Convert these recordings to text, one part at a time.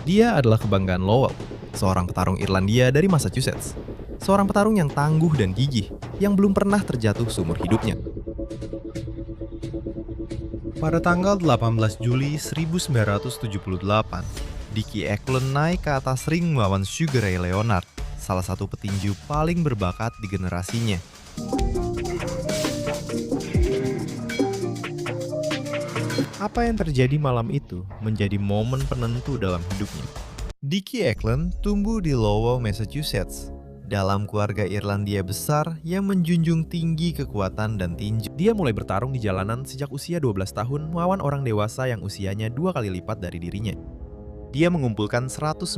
Dia adalah kebanggaan Lowell, seorang petarung Irlandia dari Massachusetts. Seorang petarung yang tangguh dan gigih, yang belum pernah terjatuh seumur hidupnya. Pada tanggal 18 Juli 1978, Dickie Eklund naik ke atas ring melawan Sugar Ray Leonard, salah satu petinju paling berbakat di generasinya. Apa yang terjadi malam itu menjadi momen penentu dalam hidupnya. Dickie Eklund tumbuh di Lowell, Massachusetts, dalam keluarga Irlandia besar yang menjunjung tinggi kekuatan dan tinju. Dia mulai bertarung di jalanan sejak usia 12 tahun melawan orang dewasa yang usianya 2 kali lipat dari dirinya. Dia mengumpulkan 194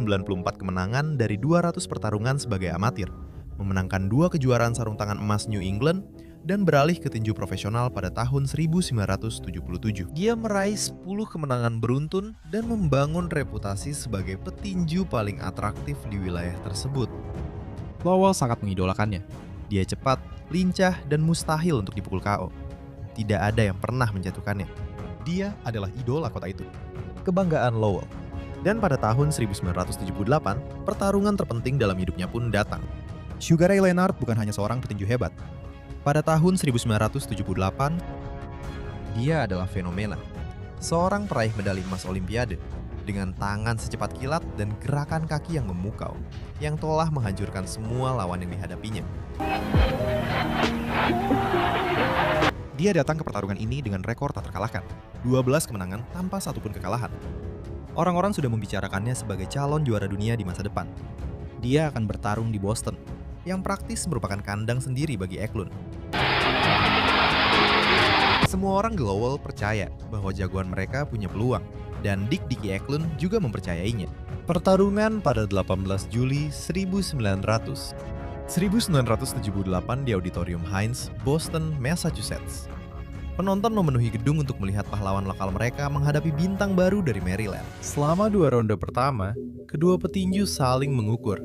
kemenangan dari 200 pertarungan sebagai amatir, memenangkan 2 kejuaraan sarung tangan emas New England, dan beralih ke tinju profesional pada tahun 1977. Dia meraih 10 kemenangan beruntun dan membangun reputasi sebagai petinju paling atraktif di wilayah tersebut. Lowell sangat mengidolakannya. Dia cepat, lincah, dan mustahil untuk dipukul KO. Tidak ada yang pernah menjatuhkannya. Dia adalah idola kota itu. Kebanggaan Lowell. Dan pada tahun 1978, pertarungan terpenting dalam hidupnya pun datang. Sugar Ray Leonard bukan hanya seorang petinju hebat. Pada tahun 1978, dia adalah fenomena. Seorang peraih medali emas Olimpiade dengan tangan secepat kilat dan gerakan kaki yang memukau, yang telah menghancurkan semua lawan yang dihadapinya. Dia datang ke pertarungan ini dengan rekor tak terkalahkan, 12 kemenangan tanpa satupun kekalahan. Orang-orang sudah membicarakannya sebagai calon juara dunia di masa depan. Dia akan bertarung di Boston, yang praktis merupakan kandang sendiri bagi Eklund. Semua orang di Lowell percaya bahwa jagoan mereka punya peluang, dan Dickie Eklund juga mempercayainya. Pertarungan pada 18 Juli 1978 di Auditorium Heinz, Boston, Massachusetts. Penonton memenuhi gedung untuk melihat pahlawan lokal mereka menghadapi bintang baru dari Maryland. Selama 2 ronde pertama, kedua petinju saling mengukur,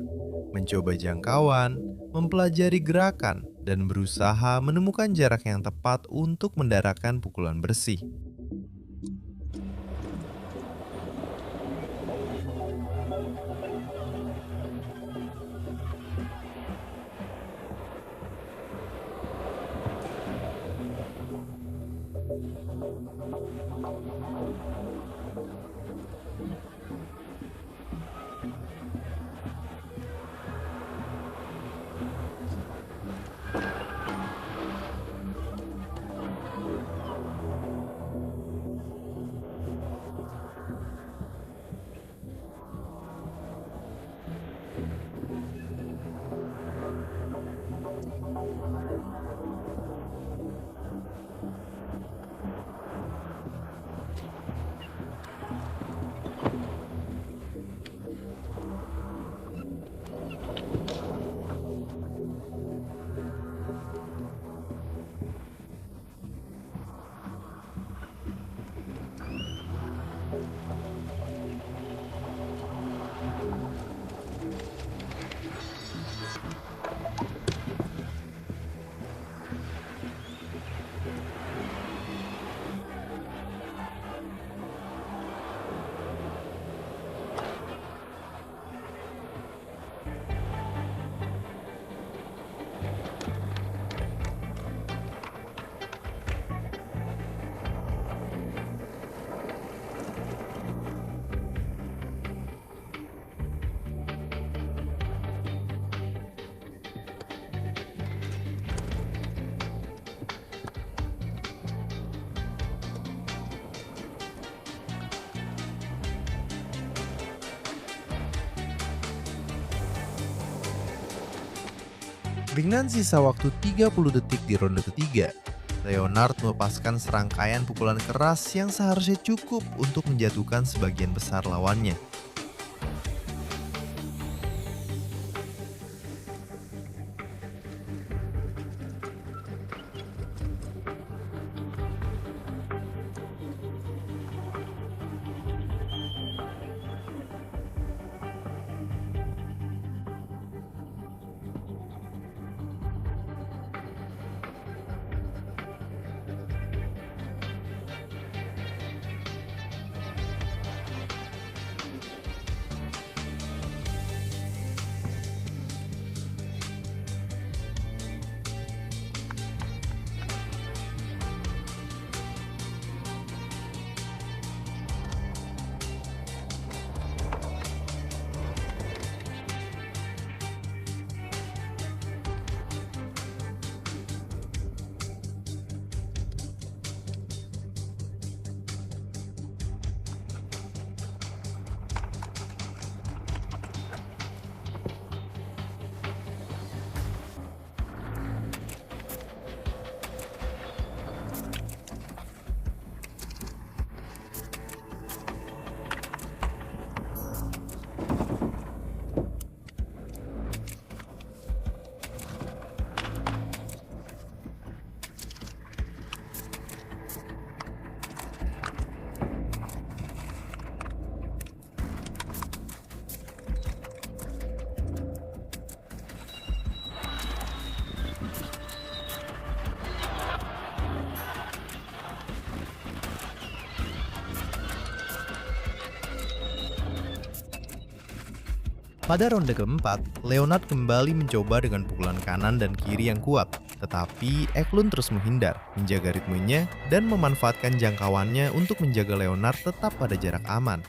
mencoba jangkauan, mempelajari gerakan, dan berusaha menemukan jarak yang tepat untuk mendaratkan pukulan bersih. Dengan sisa waktu 30 detik di ronde ketiga, Leonard melepaskan serangkaian pukulan keras yang seharusnya cukup untuk menjatuhkan sebagian besar lawannya. Pada ronde keempat, Leonard kembali mencoba dengan pukulan kanan dan kiri yang kuat. Tetapi Eklund terus menghindar, menjaga ritmenya, dan memanfaatkan jangkauannya untuk menjaga Leonard tetap pada jarak aman.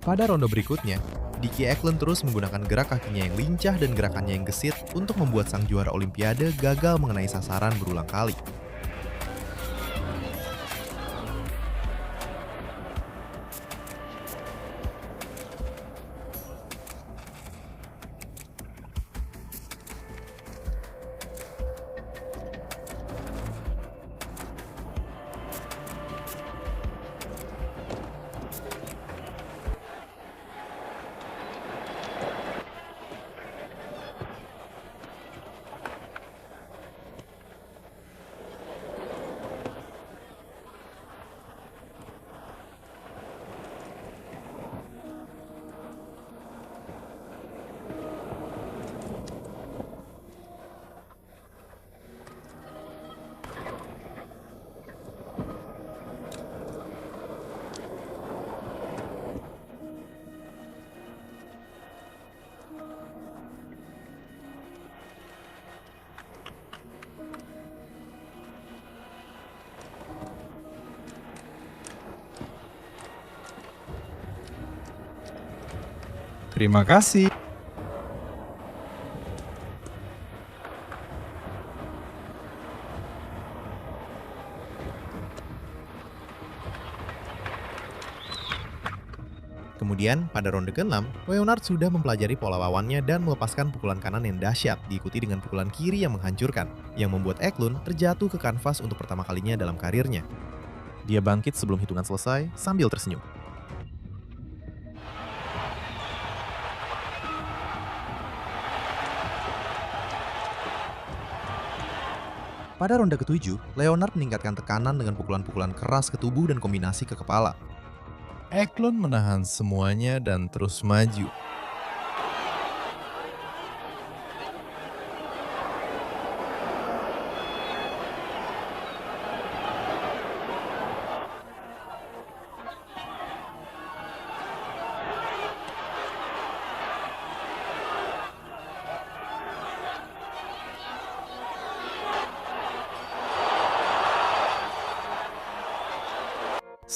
Pada ronde berikutnya, Dickie Eklund terus menggunakan gerak kakinya yang lincah dan gerakannya yang gesit untuk membuat sang juara Olimpiade gagal mengenai sasaran berulang kali. Terima kasih. Kemudian, pada ronde ke-6, Leonard sudah mempelajari pola lawannya dan melepaskan pukulan kanan yang dahsyat, diikuti dengan pukulan kiri yang menghancurkan, yang membuat Eklund terjatuh ke kanvas untuk pertama kalinya dalam karirnya. Dia bangkit sebelum hitungan selesai sambil tersenyum. Pada ronde ke-7, Leonard meningkatkan tekanan dengan pukulan-pukulan keras ke tubuh dan kombinasi ke kepala. Eklund menahan semuanya dan terus maju.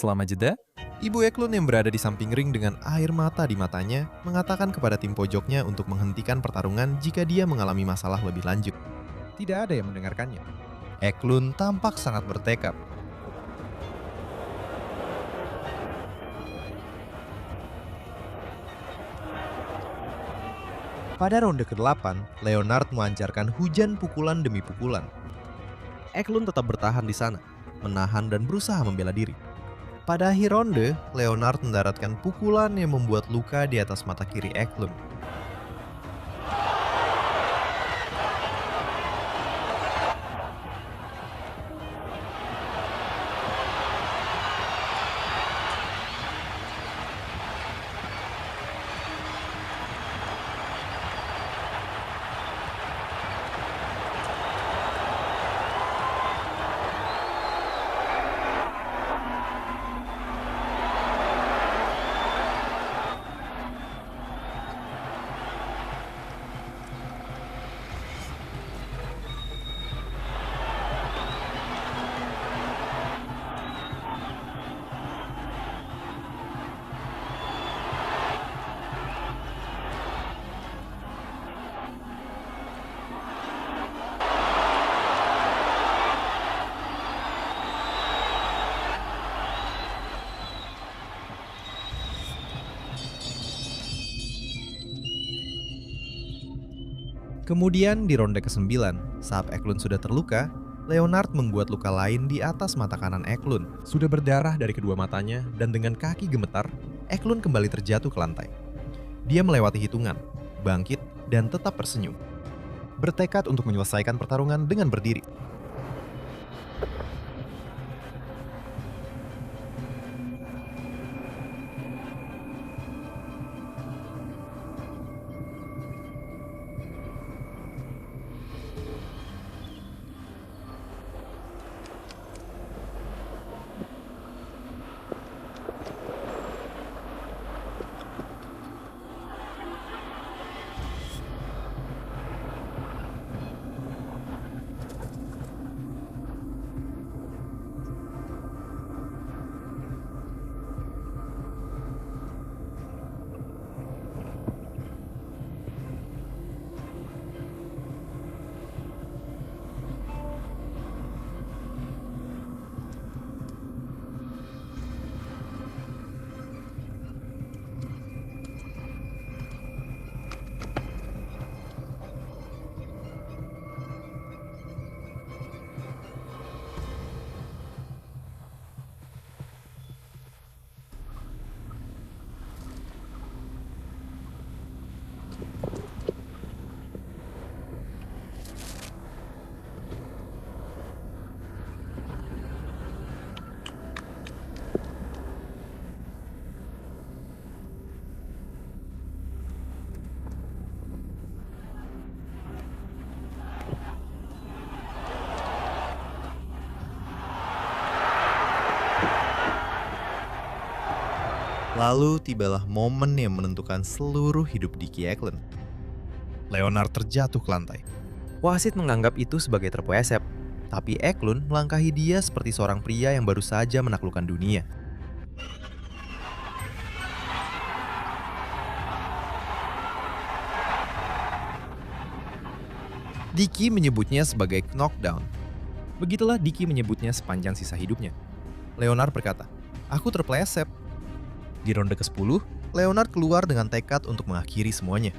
Selama jeda, Ibu Eklund yang berada di samping ring dengan air mata di matanya mengatakan kepada tim pojoknya untuk menghentikan pertarungan jika dia mengalami masalah lebih lanjut. Tidak ada yang mendengarkannya. Eklund tampak sangat bertekad. Pada ronde ke-8, Leonard melancarkan hujan pukulan demi pukulan. Eklund tetap bertahan di sana, menahan dan berusaha membela diri. Pada akhir ronde, Leonard mendaratkan pukulan yang membuat luka di atas mata kiri Eklund. Kemudian di ronde ke-9, saat Eklund sudah terluka, Leonard membuat luka lain di atas mata kanan Eklund. Sudah berdarah dari kedua matanya dan dengan kaki gemetar, Eklund kembali terjatuh ke lantai. Dia melewati hitungan, bangkit, dan tetap tersenyum. Bertekad untuk menyelesaikan pertarungan dengan berdiri. Lalu tibalah momen yang menentukan seluruh hidup Dickie Eklund. Leonard terjatuh ke lantai. Wasit menganggap itu sebagai terpeleset, tapi Eklund melangkahi dia seperti seorang pria yang baru saja menaklukkan dunia. Dickie menyebutnya sebagai knockdown. Begitulah Dickie menyebutnya sepanjang sisa hidupnya. Leonard berkata, "Aku terpeleset." Di ronde ke-10, Leonard keluar dengan tekad untuk mengakhiri semuanya.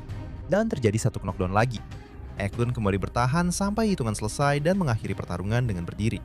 Dan terjadi satu knockdown lagi. Eklund kembali bertahan sampai hitungan selesai dan mengakhiri pertarungan dengan berdiri.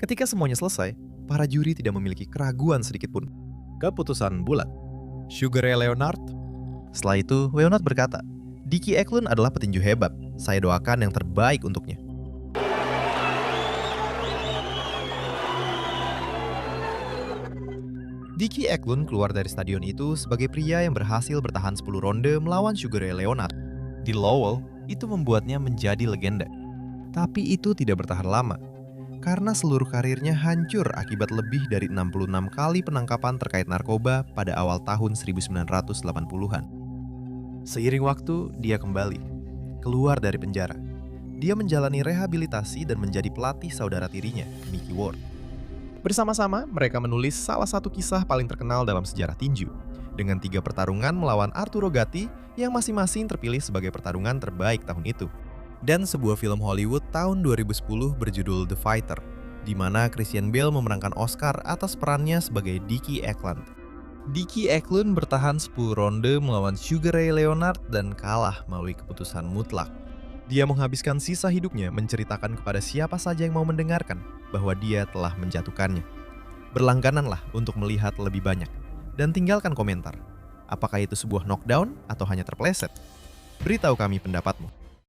Ketika semuanya selesai, para juri tidak memiliki keraguan sedikitpun. Keputusan bulat. Sugar Ray Leonard. Setelah itu, Leonard berkata, "Dickie Eklund adalah petinju hebat. Saya doakan yang terbaik untuknya." Dickie Eklund keluar dari stadion itu sebagai pria yang berhasil bertahan 10 ronde melawan Sugar Ray Leonard. Di Lowell, itu membuatnya menjadi legenda. Tapi itu tidak bertahan lama, karena seluruh karirnya hancur akibat lebih dari 66 kali penangkapan terkait narkoba pada awal tahun 1980-an. Seiring waktu, dia kembali, keluar dari penjara. Dia menjalani rehabilitasi dan menjadi pelatih saudara tirinya, Mickey Ward. Bersama-sama, mereka menulis salah satu kisah paling terkenal dalam sejarah tinju, dengan 3 pertarungan melawan Arturo Gatti yang masing-masing terpilih sebagai pertarungan terbaik tahun itu. Dan sebuah film Hollywood tahun 2010 berjudul The Fighter, di mana Christian Bale memenangkan Oscar atas perannya sebagai Dickie Eklund. Dickie Eklund bertahan 10 ronde melawan Sugar Ray Leonard dan kalah melalui keputusan mutlak. Dia menghabiskan sisa hidupnya menceritakan kepada siapa saja yang mau mendengarkan bahwa dia telah menjatuhkannya. Berlanggananlah untuk melihat lebih banyak dan tinggalkan komentar. Apakah itu sebuah knockdown atau hanya terpeleset? Beritahu kami pendapatmu.